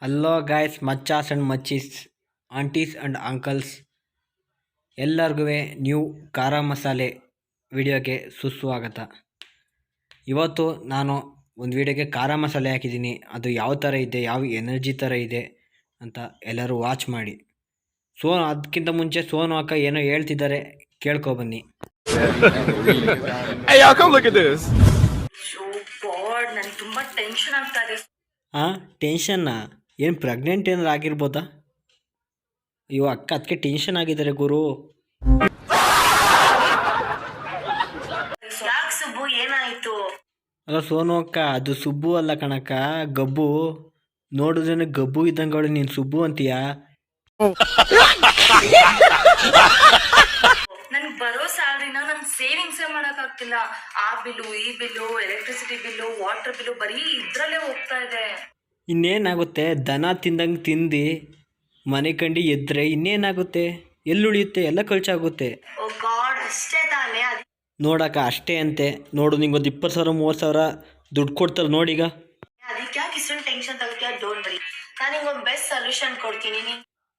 Hello guys, ಮಚ್ಚಾಸ್ and ಮಚ್ಚೀಸ್, aunties and uncles, ಎಲ್ಲರಿಗೂ ನ್ಯೂ ಖಾರ ಮಸಾಲೆ ವಿಡಿಯೋಗೆ ಸುಸ್ವಾಗತ. ಇವತ್ತು ನಾನು ಒಂದು ವಿಡಿಯೋಗೆ ಖಾರ ಮಸಾಲೆ ಹಾಕಿದ್ದೀನಿ. ಅದು ಯಾವ ಥರ ಇದೆ, ಯಾವ ಎನರ್ಜಿ ಥರ ಇದೆ ಅಂತ ಎಲ್ಲರೂ ವಾಚ್ ಮಾಡಿ. ಅದಕ್ಕಿಂತ ಮುಂಚೆ ಸೋನು ಅಕ್ಕ ಏನೋ ಹೇಳ್ತಿದ್ದಾರೆ, ಕೇಳ್ಕೊಬನ್ನಿ. ಟೆನ್ಷನ್ನಾ? ಏನು ಪ್ರೆಗ್ನೆಂಟ್ ಏನಾರು ಆಗಿರ್ಬೋದಾ? ಅಯ್ಯೋ ಅಕ್ಕ, ಅದಕ್ಕೆ ಟೆನ್ಷನ್ ಆಗಿದ್ದಾರೆ ಗುರು. ಏನಾಯ್ತು? ಅಲ್ಲ ಸೋನು ಅಕ್ಕ, ಅದು ಸುಬ್ಬು ಅಲ್ಲ ಕಣಕ್ಕ, ಗಬ್ಬು. ನೋಡಿದ್ರೆ ಗಬ್ಬು ಇದ್ದಂಗೆ ನೀನು ಸುಬ್ಬು ಅಂತೀಯಾ? ನನ್ಗೆ ಬರೋ ಸ್ಯಾಲ್ರಿನ ನನ್ ಸೇವಿಂಗ್ಸೇ ಮಾಡಕ್ಕಾಗ್ತಿಲ್ಲ. ಆ ಬಿಲ್ಲು, ಈ bill, electricity bill, water bill ಬರೀ ಇದ್ರಲ್ಲೇ ಹೋಗ್ತಾ ಇದೆ. ಇನ್ನೇನಾಗುತ್ತೆ? ದನ ತಿಂದಂಗೆ ತಿಂದು ಮನೆ ಕಂಡು ಎದ್ರೆ ಇನ್ನೇನಾಗುತ್ತೆ? ಎಲ್ಲುಳಿಯುತ್ತೆ? ಎಲ್ಲ ಖರ್ಚಾಗುತ್ತೆ. ಓ ಗಾಡ್, ಅಷ್ಟೇ ತಾನೇ? ನೋಡಕ್ಕ ಅಷ್ಟೇ ಅಂತೆ. ನೋಡು, ನಿಂಗೊಂದು 20,000 30,000 ದುಡ್ಡು ಕೊಡ್ತಾರೆ ನೋಡೀಗ. ಅದಕ್ಕೆ ಯಾಕೆ ಇಷ್ಟೊಂದು ಟೆನ್ಷನ್ ತಗೋತೀಯ? ಡೋಂಟ್ ವರಿ, ನಾನು ನಿಂಗೊಂದು ಬೆಸ್ಟ್ ಸೊಲ್ಯೂಷನ್ ಕೊಡ್ತೀನಿ.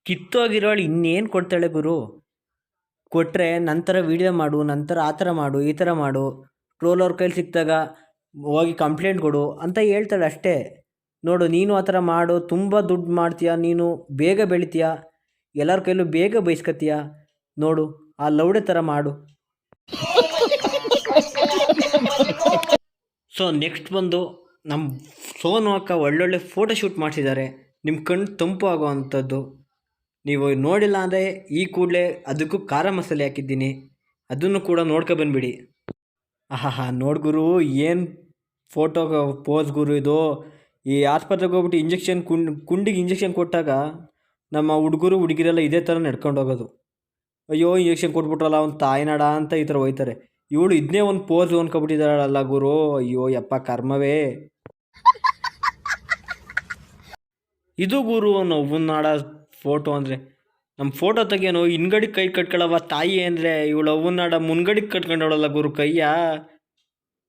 ಕಿತ್ತೋಗಿರೋಳು ಇನ್ನೇನು ಕೊಡ್ತಾಳೆ ಗುರು? ಕೊಟ್ಟರೆ ನಂತರ ವೀಡಿಯೋ ಮಾಡು, ನಂತರ ಆ ಥರ ಮಾಡು, ಈ ಥರ ಮಾಡು, ಟ್ರೋಲವ್ರ ಕೈಲಿ ಸಿಕ್ಕಿದಾಗ ಹೋಗಿ ಕಂಪ್ಲೇಂಟ್ ಕೊಡು ಅಂತ ಹೇಳ್ತಾಳೆ ಅಷ್ಟೇ. ನೋಡು, ನೀನು ಆ ಥರ ಮಾಡು, ತುಂಬ ದುಡ್ಡು ಮಾಡ್ತೀಯ, ನೀನು ಬೇಗ ಬೆಳಿತೀಯ, ಎಲ್ಲರ ಕೈಲೂ ಬೇಗ ಬಯಸ್ಕೊತೀಯ. ನೋಡು, ಆ ಲೌಡೆ ಥರ ಮಾಡು. ಸೊ ನೆಕ್ಸ್ಟ್ ಬಂದು ನಮ್ಮ ಸೋನು ಅಕ್ಕ ಒಳ್ಳೊಳ್ಳೆ ಫೋಟೋ ಶೂಟ್ ಮಾಡಿಸಿದ್ದಾರೆ. ನಿಮ್ಮ ಕಣ್ಣು ತಂಪು ಆಗೋವಂಥದ್ದು. ನೀವು ನೋಡಿಲ್ಲ ಅಂದರೆ ಈ ಕೂಡಲೇ ಅದಕ್ಕೂ ಖಾರ ಮಸಾಲೆ ಹಾಕಿದ್ದೀನಿ, ಅದನ್ನು ಕೂಡ ನೋಡ್ಕೊಬಂದ್ಬಿಡಿ. ಆಹಾ, ನೋಡ್ಗುರು, ಏನು ಫೋಟೋ ಪೋಸ್ ಗುರು ಇದು. ಈ ಆಸ್ಪತ್ರೆಗೆ ಹೋಗ್ಬಿಟ್ಟು ಇಂಜೆಕ್ಷನ್ ಕುಂಡಿಗೆ ಇಂಜೆಕ್ಷನ್ ಕೊಟ್ಟಾಗ ನಮ್ಮ ಹುಡುಗರು ಹುಡುಗಿರೆಲ್ಲ ಇದೇ ಥರ ನಡ್ಕೊಂಡು ಹೋಗೋದು. ಅಯ್ಯೋ, ಇಂಜೆಕ್ಷನ್ ಕೊಟ್ಬಿಟ್ರಲ್ಲ ಅವ್ನು ತಾಯಿನಾಡ ಅಂತ ಈ ಥರ ಹೋಯ್ತಾರೆ. ಇವಳು ಇದನ್ನೇ ಒಂದು ಪೋಸ್ ಅನ್ಕೊಬಿಟ್ಟಿದ್ದಾಳಲ್ಲ ಗುರು. ಅಯ್ಯೋ ಯಪ್ಪ, ಕರ್ಮವೇ ಇದು ಗುರು. ಅವ್ವನಾಡ ಫೋಟೋ ಅಂದರೆ ನಮ್ಮ ಫೋಟೋ ತೆಗಿಯೋನು ಹಿಂಗಡಿಗೆ ಕೈ ಕಟ್ಕೊಳ್ಳವ ತಾಯಿ ಅಂದರೆ, ಇವಳು ಅವ್ವನಾಡ ಮುನ್ಗಡಿಗೆ ಕಟ್ಕೊಂಡವಳಲ್ಲ ಗುರು ಕೈಯ.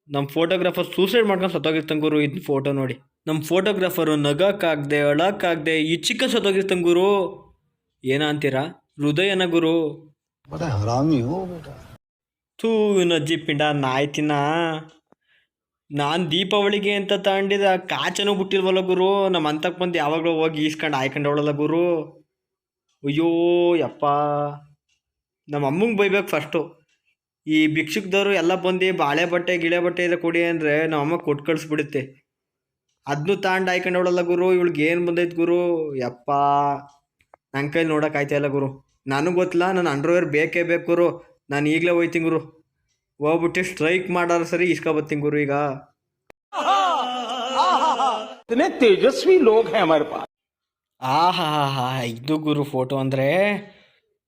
ನಮ್ಮ ಫೋಟೋಗ್ರಾಫರ್ ಸೂಸೈಡ್ ಮಾಡ್ಕೊಂಡು ಸತ್ತೋಗಿರ್ತಾನೆ ಗುರು. ಇದನ್ನ ಫೋಟೋ ನೋಡಿ, ನಮ್ಮ ಫೋಟೋಗ್ರಾಫರು ನಗಕ್ಕಾಗದೆ ಅಳಕ್ಕಾಗದೆ ಈ ಚಿಕ್ಕ ಸತ್ತೋಗಿರ್ತಾನೆ ಗುರು. ಏನ ಅಂತೀರಾ? ಹೃದಯನ ಗುರು. ಥೂ, ಅಜ್ಜಿ ಪಿಂಡ ನಾಯ್ತಿನ. ನಾನು ದೀಪಾವಳಿಗೆ ಅಂತ ತಗೊಂಡಿದ್ದ ಕಾಚನೂ ಬಿಟ್ಟಿಲ್ವಲ್ಲ ಗುರು. ನಮ್ಮ ಅಂತಕ್ಕೆ ಬಂದು ಯಾವಾಗಲೂ ಹೋಗಿ ಈಸ್ಕೊಂಡು ಆಯ್ಕೊಂಡವಳಲ್ಲ ಗುರು. ಅಯ್ಯೋ ಯಪ್ಪ, ನಮ್ಮ ಅಮ್ಮಂಗೆ ಬೈಬೇಕು ಫಸ್ಟು. ಈ ಭಿಕ್ಷುಕದವರು ಎಲ್ಲ ಬಂದು ಬಾಳೆ ಬಟ್ಟೆ ಗಿಳೆ ಬಟ್ಟೆ ಇದೆ ಕೊಡಿ ಅಂದರೆ ನಮ್ಮ ಅಮ್ಮ ಕೊಟ್ಟು ಕಳಿಸ್ಬಿಡುತ್ತೆ. ಅದನ್ನು ತಗೊಂಡು ಆಯ್ಕೊಂಡವಳಲ್ಲ ಗುರು. ಇವಳಿಗೆ ಏನು ಬಂದೈತೆ ಗುರು. ಯಪ್ಪ, ನನ್ನ ಕೈಲಿ ನೋಡೋಕ್ಕಾಯ್ತಾ ಇಲ್ಲ ಗುರು. ನನಗೆ ಗೊತ್ತಿಲ್ಲ, ನಾನು ಅಂಡರ್ವೇರ್ ಬೇಕೇ ಬೇಕು ಗುರು. ನಾನು ಈಗಲೇ ಹೋಯ್ತೀನಿ ಗುರು. ಹೋಗ್ಬಿಟ್ಟು ಸ್ಟ್ರೈಕ್ ಮಾಡಾರ ಸರಿ ಇಸ್ಕೊಬತ್ತೀನಿ ಗುರು ಈಗ. ತೇಜಸ್ವಿ ಲೋಗ್ ಹೈ ಹಮಾರೆ ಪಾಸ್. ಆಹಾ, ಇದು ಗುರು ಫೋಟೋ ಅಂದರೆ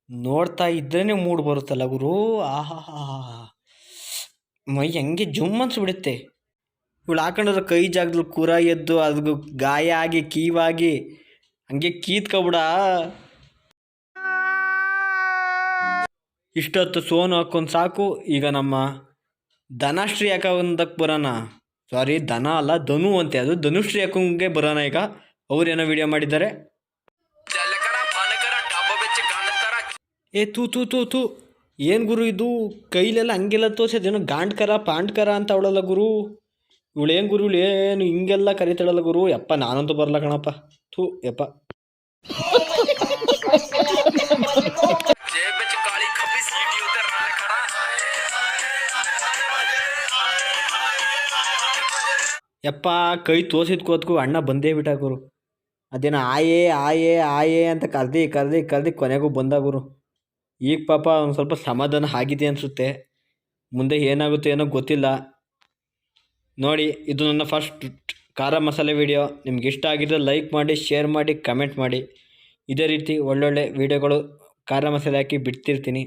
ನೋಡ್ತಾ ಇದ್ರೇ ಮೂಡ್ ಬರುತ್ತಲ್ಲ ಗುರು. ಆಹಾ, ಮೈ ಹಂಗೆ ಜುಮ್ ಅನ್ಸ್ಬಿಡುತ್ತೆ. ಇವಳು ಹಾಕೊಂಡಿರೋ ಕೈ ಜಾಗದಲ್ಲಿ ಕುರ ಎದ್ದು ಅದು ಗಾಯ ಆಗಿ ಕೀವಾಗಿ ಹಂಗೆ ಕೀತ್ಕೊಬಿಡ. ಇಷ್ಟೊತ್ತು ಸೋನು ಹಾಕೊಂಡು ಸಾಕು. ಈಗ ನಮ್ಮ ಧನಶ್ರೀ ಹಾಕೊಂಡಕ್ಕೆ ಬರೋಣ. ಸಾರಿ, ದನ ಅಲ್ಲ, ಧನು ಅಂತೆ. ಅದು ಧನುಶ್ರೀ ಹಾಕೊಂಗೆ ಬರೋಣ ಈಗ. ಅವ್ರೇನೋ ವಿಡಿಯೋ ಮಾಡಿದ್ದಾರೆ. ತೂ ತೂ ತೂ ತೂ, ಏನು ಗುರು ಇದು? ಕೈಲೆಲ್ಲ ಹಂಗೆಲ್ಲ ತೋರ್ಸೋದೇನೋ ಗಾಂಡ್ಕರ ಪಾಂಡ್ಕರ ಅಂತ ಅವಳಲ್ಲ ಗುರು. ಇವಳೇನು ಗುರು, ಇವಳೇನು ಹಿಂಗೆಲ್ಲ ಕರಿತಾಳಲ್ಲ ಗುರು. ಯಪ್ಪ, ನಾನಂತೂ ಬರಲ್ಲ ಕಣಪ್ಪ. ಥೂ ಯಪ್ಪ. ಯಪ್ಪ, ಕೈ ತೋರಿಸಿದ್ಕೋದ್ಕು ಅಣ್ಣ ಬಂದೇ ಬಿಟ್ಟ ಗುರು. ಅದೇನೋ ಆಯೇ ಆಯೇ ಆಯೇ ಅಂತ ಕರ್ದು ಕೊನೆಗೂ ಬಂದ ಗುರು. ಈಗ ಪಾಪ ಒಂದು ಸ್ವಲ್ಪ ಸಮಾಧಾನ ಆಗಿದೆ ಅನಿಸುತ್ತೆ. ಮುಂದೆ ಏನಾಗುತ್ತೆ ಏನೋ ಗೊತ್ತಿಲ್ಲ. ನೋಡಿ, ಇದು ನನ್ನ ಫಸ್ಟ್ ಖಾರ ಮಸಾಲೆ ವಿಡಿಯೋ. ನಿಮ್ಗೆ ಇಷ್ಟ ಆಗಿದ್ರೆ ಲೈಕ್ ಮಾಡಿ, ಶೇರ್ ಮಾಡಿ, ಕಮೆಂಟ್ ಮಾಡಿ. ಇದೇ ರೀತಿ ಒಳ್ಳೊಳ್ಳೆ ವಿಡಿಯೋಗಳು ಖಾರ ಮಸಾಲೆ ಹಾಕಿ ಬಿಡ್ತಿರ್ತೀನಿ.